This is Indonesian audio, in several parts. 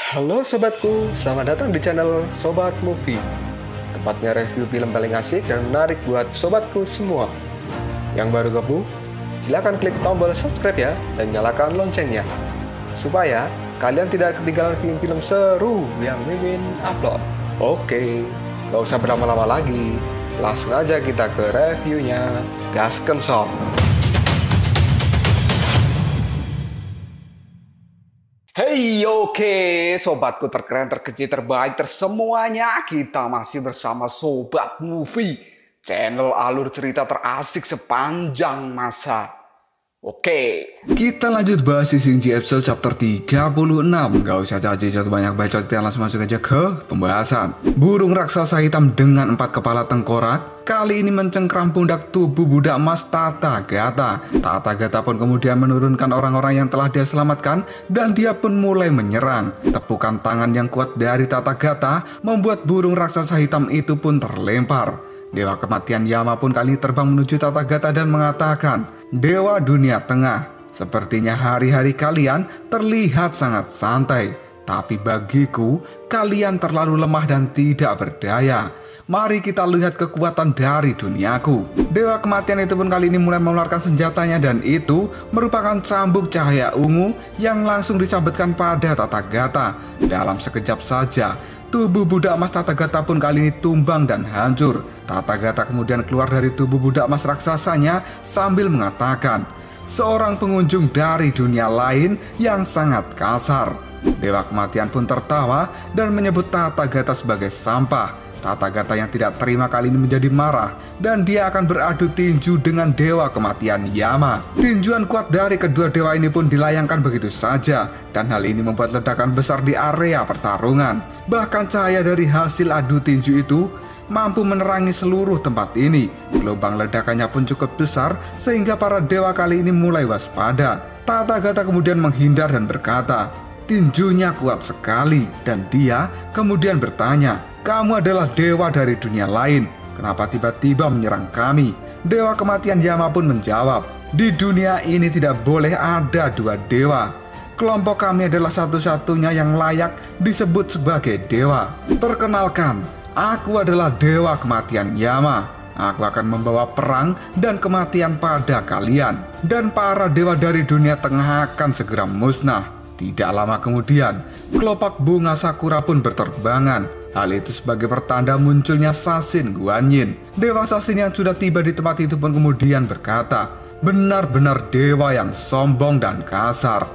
Halo sobatku, selamat datang di channel Sobat Movie. Tempatnya review film paling asik dan menarik buat sobatku semua. Yang baru gabung, silahkan klik tombol subscribe ya dan nyalakan loncengnya, supaya kalian tidak ketinggalan film-film seru yang Mimin upload. Oke, gak usah berlama-lama lagi, langsung aja kita ke reviewnya. Gasken sob. Hey, oke, sobatku terkeren, terkecil, terbaik, tersemuanya. Kita masih bersama Sobat Movie, channel alur cerita terasik sepanjang masa. Oke, kita lanjut bahas Shingeki episode chapter 36. Gak usah caci banyak bacot, kita langsung masuk aja ke pembahasan. Burung raksasa hitam dengan 4 kepala tengkorak kali ini mencengkram pundak tubuh budak emas Tathagata. Tathagata pun kemudian menurunkan orang-orang yang telah dia selamatkan dan dia pun mulai menyerang. Tepukan tangan yang kuat dari Tathagata membuat burung raksasa hitam itu pun terlempar. Dewa kematian Yama pun kali ini terbang menuju Tathagata dan mengatakan, "Dewa dunia tengah, sepertinya hari-hari kalian terlihat sangat santai. Tapi bagiku, kalian terlalu lemah dan tidak berdaya. Mari kita lihat kekuatan dari duniaku." Dewa kematian itu pun kali ini mulai mengeluarkan senjatanya dan itu merupakan cambuk cahaya ungu yang langsung disabetkan pada Tathagata. Dalam sekejap saja, tubuh budak emas Tathagata pun kali ini tumbang dan hancur. Tathagata kemudian keluar dari tubuh budak emas raksasanya sambil mengatakan, "Seorang pengunjung dari dunia lain yang sangat kasar." Dewa kematian pun tertawa dan menyebut Tathagata sebagai sampah. Tathagata yang tidak terima kali ini menjadi marah dan dia akan beradu tinju dengan dewa kematian Yama. Tinjuan kuat dari kedua dewa ini pun dilayangkan begitu saja dan hal ini membuat ledakan besar di area pertarungan. Bahkan cahaya dari hasil adu tinju itu mampu menerangi seluruh tempat ini. Gelombang ledakannya pun cukup besar sehingga para dewa kali ini mulai waspada. Tathagata kemudian menghindar dan berkata, "Tinjunya kuat sekali." Dan dia kemudian bertanya, "Kamu adalah dewa dari dunia lain, kenapa tiba-tiba menyerang kami?" Dewa kematian Yama pun menjawab, "Di dunia ini tidak boleh ada dua dewa. Kelompok kami adalah satu-satunya yang layak disebut sebagai dewa. Perkenalkan, aku adalah dewa kematian Yama. Aku akan membawa perang dan kematian pada kalian. Dan para dewa dari dunia tengah akan segera musnah." Tidak lama kemudian, kelopak bunga sakura pun berterbangan. Hal itu sebagai pertanda munculnya Sasin Guanyin. Dewa Sasin yang sudah tiba di tempat itu pun kemudian berkata, "Benar-benar dewa yang sombong dan kasar.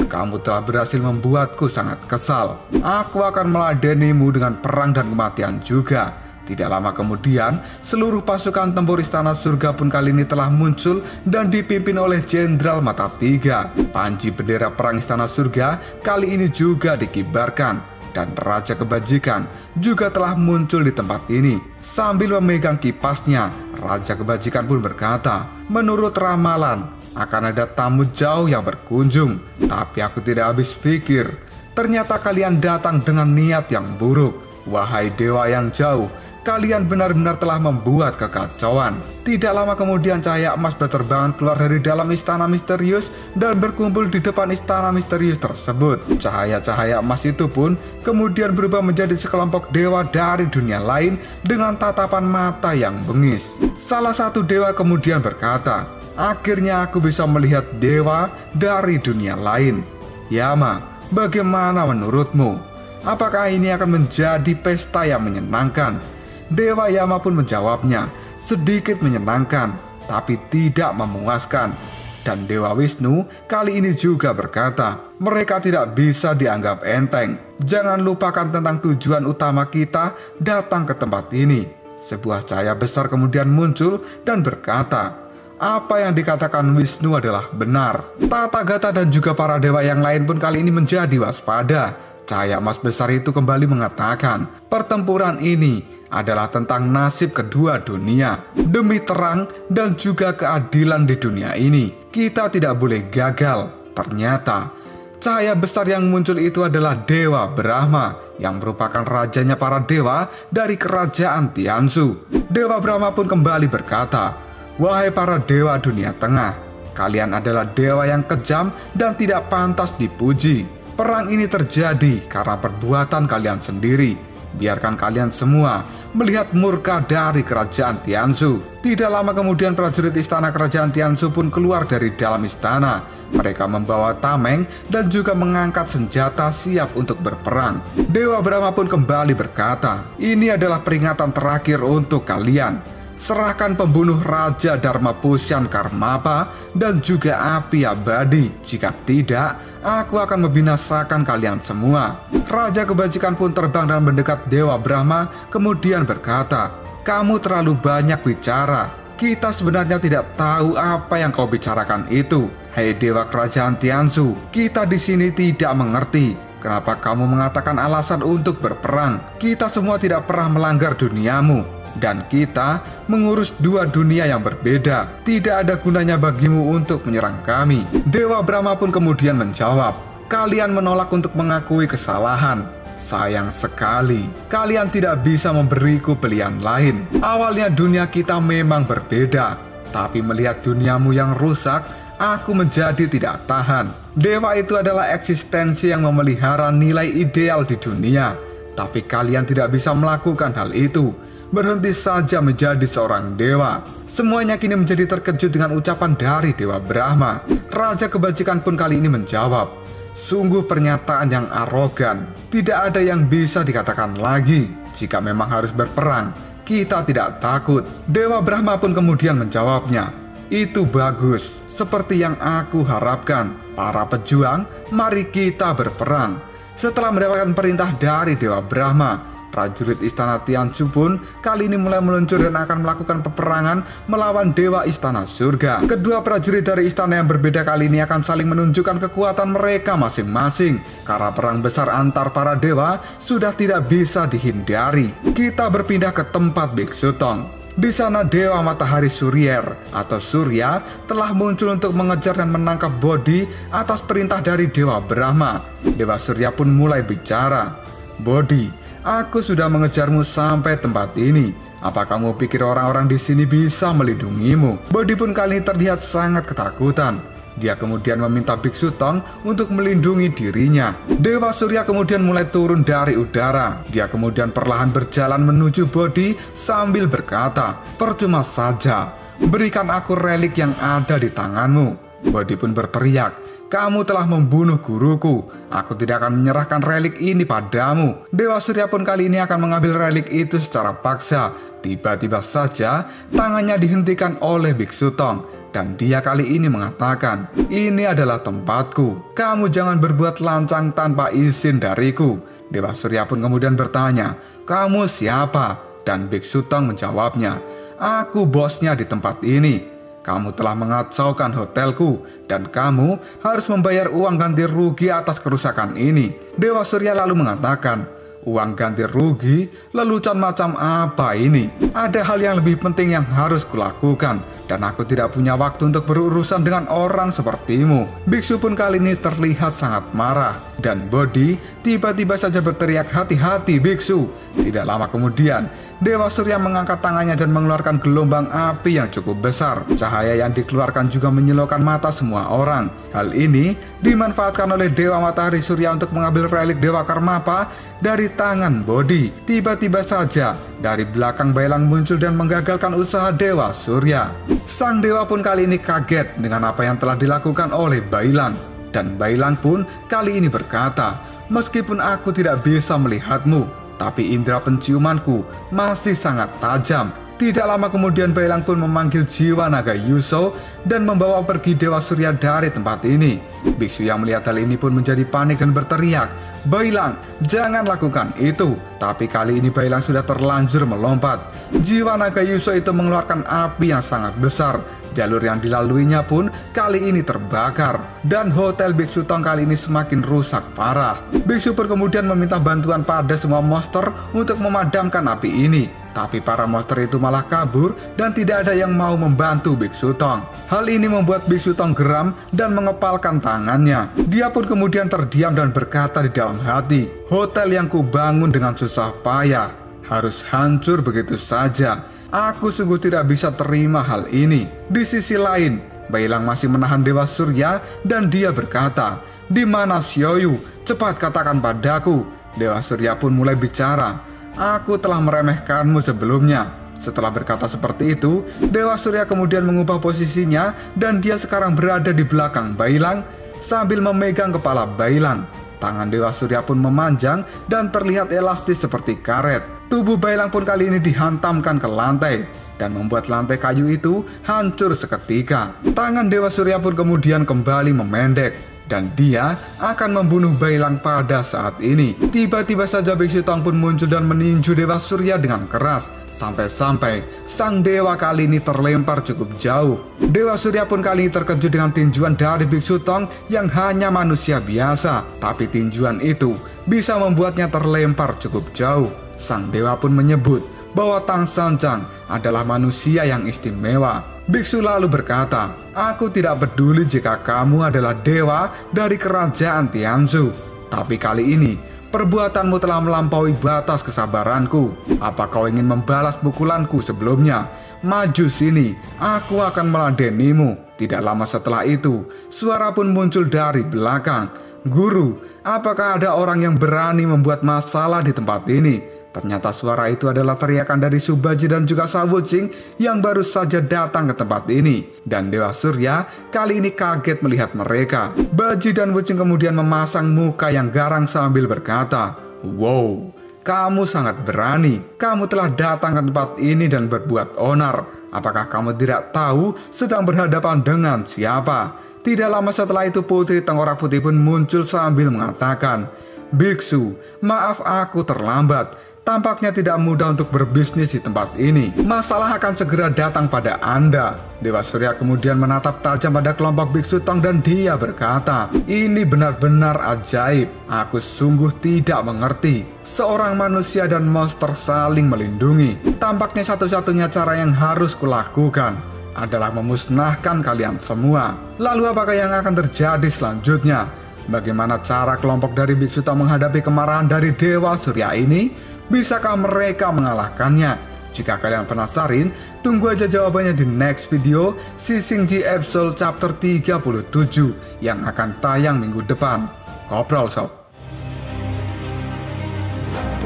Kamu telah berhasil membuatku sangat kesal. Aku akan meladenimu dengan perang dan kematian juga." Tidak lama kemudian, seluruh pasukan tempur istana surga pun kali ini telah muncul dan dipimpin oleh Jenderal Mata Tiga. Panji bendera perang istana surga kali ini juga dikibarkan dan Raja Kebajikan juga telah muncul di tempat ini. Sambil memegang kipasnya, Raja Kebajikan pun berkata, "Menurut ramalan, akan ada tamu jauh yang berkunjung. Tapi aku tidak habis pikir, ternyata kalian datang dengan niat yang buruk. Wahai dewa yang jauh, kalian benar-benar telah membuat kekacauan." Tidak lama kemudian cahaya emas berterbangan keluar dari dalam istana misterius dan berkumpul di depan istana misterius tersebut. Cahaya-cahaya emas itu pun kemudian berubah menjadi sekelompok dewa dari dunia lain dengan tatapan mata yang bengis. Salah satu dewa kemudian berkata, "Akhirnya aku bisa melihat dewa dari dunia lain. Yama, bagaimana menurutmu? Apakah ini akan menjadi pesta yang menyenangkan?" Dewa Yama pun menjawabnya, "Sedikit menyenangkan, tapi tidak memuaskan." Dan Dewa Wisnu kali ini juga berkata, "Mereka tidak bisa dianggap enteng. Jangan lupakan tentang tujuan utama kita datang ke tempat ini." Sebuah cahaya besar kemudian muncul dan berkata, "Apa yang dikatakan Wisnu adalah benar." Tathagata dan juga para dewa yang lain pun kali ini menjadi waspada. Cahaya emas besar itu kembali mengatakan, "Pertempuran ini adalah tentang nasib kedua dunia. Demi terang dan juga keadilan di dunia ini, kita tidak boleh gagal." Ternyata cahaya besar yang muncul itu adalah Dewa Brahma yang merupakan rajanya para dewa dari kerajaan Tianzu. Dewa Brahma pun kembali berkata, "Wahai para dewa dunia tengah, kalian adalah dewa yang kejam dan tidak pantas dipuji. Perang ini terjadi karena perbuatan kalian sendiri. Biarkan kalian semua melihat murka dari kerajaan Tianzhu. Tidak lama kemudian prajurit istana kerajaan Tianzhu pun keluar dari dalam istana. Mereka membawa tameng dan juga mengangkat senjata siap untuk berperang. Dewa Brahma pun kembali berkata, "Ini adalah peringatan terakhir untuk kalian. Serahkan pembunuh Raja Dharma Pusyan Karmapa dan juga api abadi. Jika tidak, aku akan membinasakan kalian semua." Raja kebajikan pun terbang dan mendekat Dewa Brahma, kemudian berkata, "Kamu terlalu banyak bicara. Kita sebenarnya tidak tahu apa yang kau bicarakan itu. Hai Dewa Kerajaan Tianzhu, kita di sini tidak mengerti. Kenapa kamu mengatakan alasan untuk berperang? Kita semua tidak pernah melanggar duniamu. Dan kita mengurus dua dunia yang berbeda. Tidak ada gunanya bagimu untuk menyerang kami." Dewa Brahma pun kemudian menjawab, "Kalian menolak untuk mengakui kesalahan. Sayang sekali, kalian tidak bisa memberiku pilihan lain. Awalnya dunia kita memang berbeda, tapi melihat duniamu yang rusak, aku menjadi tidak tahan. Dewa itu adalah eksistensi yang memelihara nilai ideal di dunia. Tapi kalian tidak bisa melakukan hal itu. Berhenti saja menjadi seorang dewa." Semuanya kini menjadi terkejut dengan ucapan dari Dewa Brahma. Raja kebajikan pun kali ini menjawab, "Sungguh pernyataan yang arogan. Tidak ada yang bisa dikatakan lagi. Jika memang harus berperang, kita tidak takut." Dewa Brahma pun kemudian menjawabnya, "Itu bagus, seperti yang aku harapkan. Para pejuang, mari kita berperang." Setelah mendapatkan perintah dari Dewa Brahma, prajurit istana Tianzhu pun kali ini mulai meluncur dan akan melakukan peperangan melawan Dewa Istana Surga. Kedua prajurit dari istana yang berbeda kali ini akan saling menunjukkan kekuatan mereka masing-masing. Karena perang besar antar para dewa sudah tidak bisa dihindari. Kita berpindah ke tempat Biksu Tong. Di sana Dewa Matahari Suryer atau Surya telah muncul untuk mengejar dan menangkap Bodhi atas perintah dari Dewa Brahma. Dewa Surya pun mulai bicara, "Bodhi, aku sudah mengejarmu sampai tempat ini. Apa kamu pikir orang-orang di sini bisa melindungimu?" Bodhi pun kali ini terlihat sangat ketakutan. Dia kemudian meminta Biksu Tong untuk melindungi dirinya. Dewa Surya kemudian mulai turun dari udara. Dia kemudian perlahan berjalan menuju Bodhi sambil berkata, "Percuma saja, berikan aku relik yang ada di tanganmu." Bodhi pun berteriak, "Kamu telah membunuh guruku. Aku tidak akan menyerahkan relik ini padamu." Dewa Surya pun kali ini akan mengambil relik itu secara paksa. Tiba-tiba saja tangannya dihentikan oleh Biksu Tong. Dan dia kali ini mengatakan, "Ini adalah tempatku. Kamu jangan berbuat lancang tanpa izin dariku." Dewa Surya pun kemudian bertanya, "Kamu siapa?" Dan Biksu Tong menjawabnya, "Aku bosnya di tempat ini. Kamu telah mengacaukan hotelku dan kamu harus membayar uang ganti rugi atas kerusakan ini." Dewa Surya lalu mengatakan, "Uang ganti rugi? Lelucon macam apa ini? Ada hal yang lebih penting yang harus kulakukan, dan aku tidak punya waktu untuk berurusan dengan orang sepertimu." Biksu pun kali ini terlihat sangat marah, dan Bodhi tiba-tiba saja berteriak, "Hati-hati Biksu!" Tidak lama kemudian, Dewa Surya mengangkat tangannya dan mengeluarkan gelombang api yang cukup besar. Cahaya yang dikeluarkan juga menyilaukan mata semua orang. Hal ini dimanfaatkan oleh Dewa Matahari Surya untuk mengambil relik Dewa Karmapa dari tangan Bodhi. Tiba-tiba saja dari belakang Bailang muncul dan menggagalkan usaha Dewa Surya. Sang dewa pun kali ini kaget dengan apa yang telah dilakukan oleh Bailang. Dan Bailang pun kali ini berkata, "Meskipun aku tidak bisa melihatmu, tapi indera penciumanku masih sangat tajam." Tidak lama kemudian Bailang pun memanggil jiwa naga Yuso dan membawa pergi Dewa Surya dari tempat ini. Biksu yang melihat hal ini pun menjadi panik dan berteriak, "Bailang, jangan lakukan itu." Tapi kali ini Bailang sudah terlanjur melompat. Jiwa naga Yuso itu mengeluarkan api yang sangat besar. Jalur yang dilaluinya pun kali ini terbakar. Dan hotel Biksu Tong kali ini semakin rusak parah. Biksu pun kemudian meminta bantuan pada semua monster untuk memadamkan api ini. Tapi para monster itu malah kabur dan tidak ada yang mau membantu Biksu Tong. Hal ini membuat Biksu Tong geram dan mengepalkan tangannya. Dia pun kemudian terdiam dan berkata di dalam hati, "Hotel yang kubangun dengan susah payah harus hancur begitu saja. Aku sungguh tidak bisa terima hal ini." Di sisi lain, Bailang masih menahan Dewa Surya dan dia berkata, Di mana Xiaoyu? Cepat katakan padaku. Dewa Surya pun mulai bicara. Aku telah meremehkanmu sebelumnya. Setelah berkata seperti itu, Dewa Surya kemudian mengubah posisinya dan dia sekarang berada di belakang Bailang sambil memegang kepala Bailang. Tangan Dewa Surya pun memanjang dan terlihat elastis seperti karet. Tubuh Bailang pun kali ini dihantamkan ke lantai dan membuat lantai kayu itu hancur seketika. Tangan Dewa Surya pun kemudian kembali memendek dan dia akan membunuh Bailang pada saat ini. Tiba-tiba saja Biksu Tong pun muncul dan meninju Dewa Surya dengan keras. Sampai-sampai sang dewa kali ini terlempar cukup jauh. Dewa Surya pun kali ini terkejut dengan tinjuan dari Biksu Tong yang hanya manusia biasa. Tapi tinjuan itu bisa membuatnya terlempar cukup jauh. Sang dewa pun menyebut bahwa Tang Sanjang adalah manusia yang istimewa. Biksu lalu berkata, "Aku tidak peduli jika kamu adalah dewa dari kerajaan Tianzhu. Tapi kali ini perbuatanmu telah melampaui batas kesabaranku. Apa kau ingin membalas pukulanku sebelumnya? Maju sini, aku akan meladenimu." Tidak lama setelah itu, suara pun muncul dari belakang. "Guru, apakah ada orang yang berani membuat masalah di tempat ini?" Ternyata suara itu adalah teriakan dari Subaji dan juga Sawucing yang baru saja datang ke tempat ini. Dan Dewa Surya kali ini kaget melihat mereka. Baji dan Wucing kemudian memasang muka yang garang sambil berkata, "Wow, kamu sangat berani. Kamu telah datang ke tempat ini dan berbuat onar. Apakah kamu tidak tahu sedang berhadapan dengan siapa?" Tidak lama setelah itu Putri Tengkorak Putih pun muncul sambil mengatakan, "Biksu, maaf aku terlambat. Tampaknya tidak mudah untuk berbisnis di tempat ini. Masalah akan segera datang pada Anda." Dewa Surya kemudian menatap tajam pada kelompok Biksu Tong dan dia berkata, "Ini benar-benar ajaib. Aku sungguh tidak mengerti. Seorang manusia dan monster saling melindungi. Tampaknya satu-satunya cara yang harus kulakukan adalah memusnahkan kalian semua. Lalu apakah yang akan terjadi selanjutnya? Bagaimana cara kelompok dari Biksu Tong menghadapi kemarahan dari Dewa Surya ini? Bisakah mereka mengalahkannya? Jika kalian penasaran, tunggu aja jawabannya di next video Sising episode chapter 37 yang akan tayang minggu depan. Koprol Sob.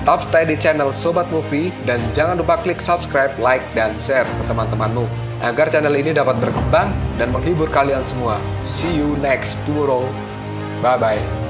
Tetap stay di channel Sobat Movie dan jangan lupa klik subscribe, like, dan share ke teman-temanmu agar channel ini dapat berkembang dan menghibur kalian semua. See you next tomorrow. Bye-bye.